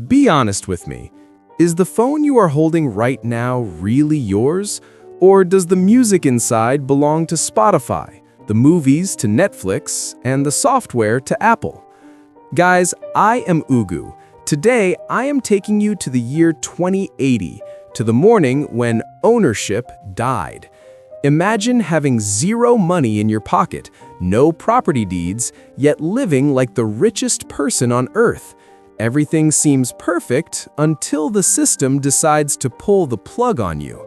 Be honest with me. Is the phone you are holding right now really yours? Or does the music inside belong to Spotify, the movies to Netflix, and the software to Apple? Guys, I am Ugu. Today, I am taking you to the year 2080, to the morning when ownership died. Imagine having zero money in your pocket, no property deeds, yet living like the richest person on Earth. Everything seems perfect until the system decides to pull the plug on you.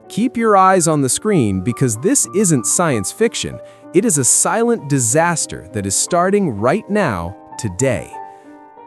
Keep your eyes on the screen because this isn't science fiction. It is a silent disaster that is starting right now, today.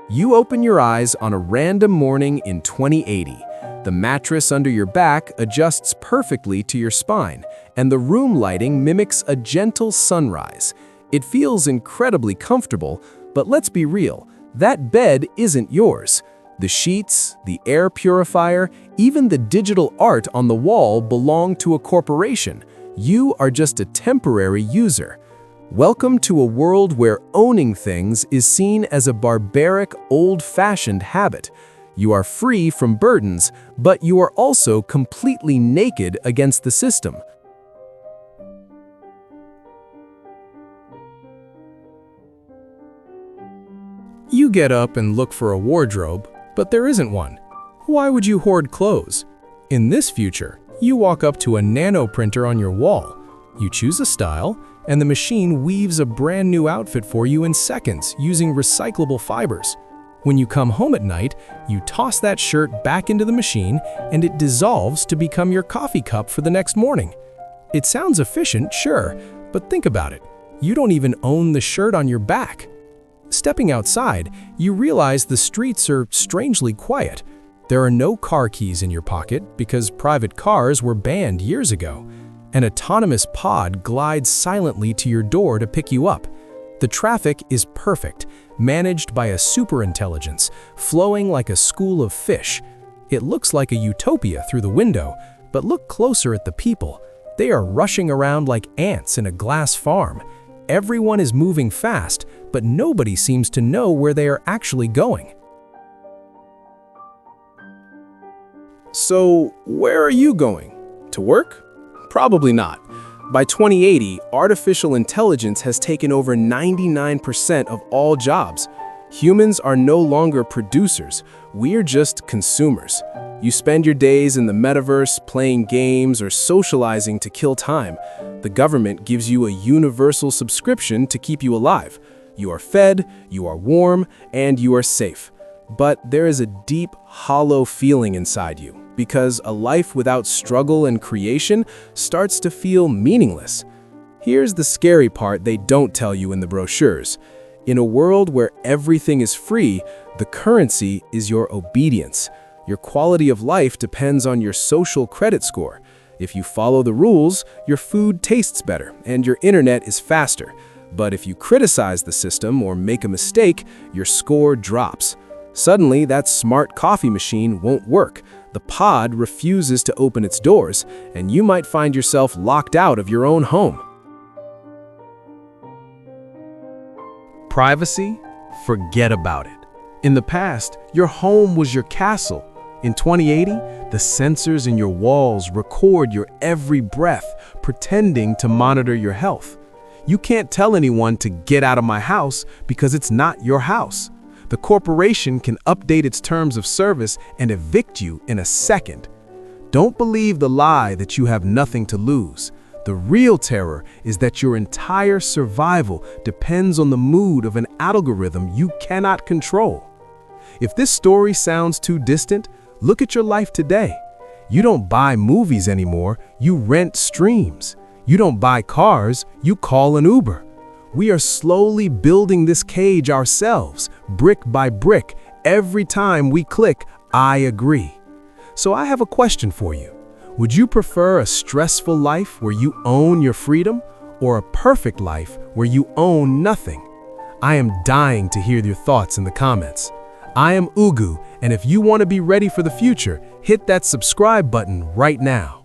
You open your eyes on a random morning in 2080. The mattress under your back adjusts perfectly to your spine, and the room lighting mimics a gentle sunrise. It feels incredibly comfortable, but let's be real, that bed isn't yours. The sheets, the air purifier, even the digital art on the wall belong to a corporation. You are just a temporary user. Welcome to a world where owning things is seen as a barbaric, old-fashioned habit. You are free from burdens, but you are also completely naked against the system. You get up and look for a wardrobe, but there isn't one. Why would you hoard clothes? In this future, you walk up to a nano printer on your wall. You choose a style, and the machine weaves a brand new outfit for you in seconds using recyclable fibers. When you come home at night, you toss that shirt back into the machine and it dissolves to become your coffee cup for the next morning. It sounds efficient, sure, but think about it. You don't even own the shirt on your back. Stepping outside, you realize the streets are strangely quiet. There are no car keys in your pocket because private cars were banned years ago. An autonomous pod glides silently to your door to pick you up. The traffic is perfect, managed by a superintelligence, flowing like a school of fish. It looks like a utopia through the window, but look closer at the people. They are rushing around like ants in a glass farm. Everyone is moving fast, but nobody seems to know where they are actually going. So, where are you going? To work? Probably not. By 2080, artificial intelligence has taken over 99% of all jobs. Humans are no longer producers, we're just consumers. You spend your days in the Metaverse playing games or socializing to kill time. The government gives you a universal subscription to keep you alive. You are fed, you are warm, and you are safe. But there is a deep, hollow feeling inside you, because a life without struggle and creation starts to feel meaningless. Here's the scary part they don't tell you in the brochures. In a world where everything is free, the currency is your obedience. Your quality of life depends on your social credit score. If you follow the rules, your food tastes better and your internet is faster. But if you criticize the system or make a mistake, your score drops. Suddenly, that smart coffee machine won't work. The pod refuses to open its doors, and you might find yourself locked out of your own home. Privacy? Forget about it. In the past, your home was your castle. In 2080, the sensors in your walls record your every breath, pretending to monitor your health. You can't tell anyone to get out of my house because it's not your house. The corporation can update its terms of service and evict you in a second. Don't believe the lie that you have nothing to lose. The real terror is that your entire survival depends on the mood of an algorithm you cannot control. If this story sounds too distant, look at your life today. You don't buy movies anymore, you rent streams. You don't buy cars, you call an Uber. We are slowly building this cage ourselves, brick by brick, every time we click, I agree. So I have a question for you. Would you prefer a stressful life where you own your freedom, or a perfect life where you own nothing? I am dying to hear your thoughts in the comments. I am Ugu, and if you want to be ready for the future, hit that subscribe button right now.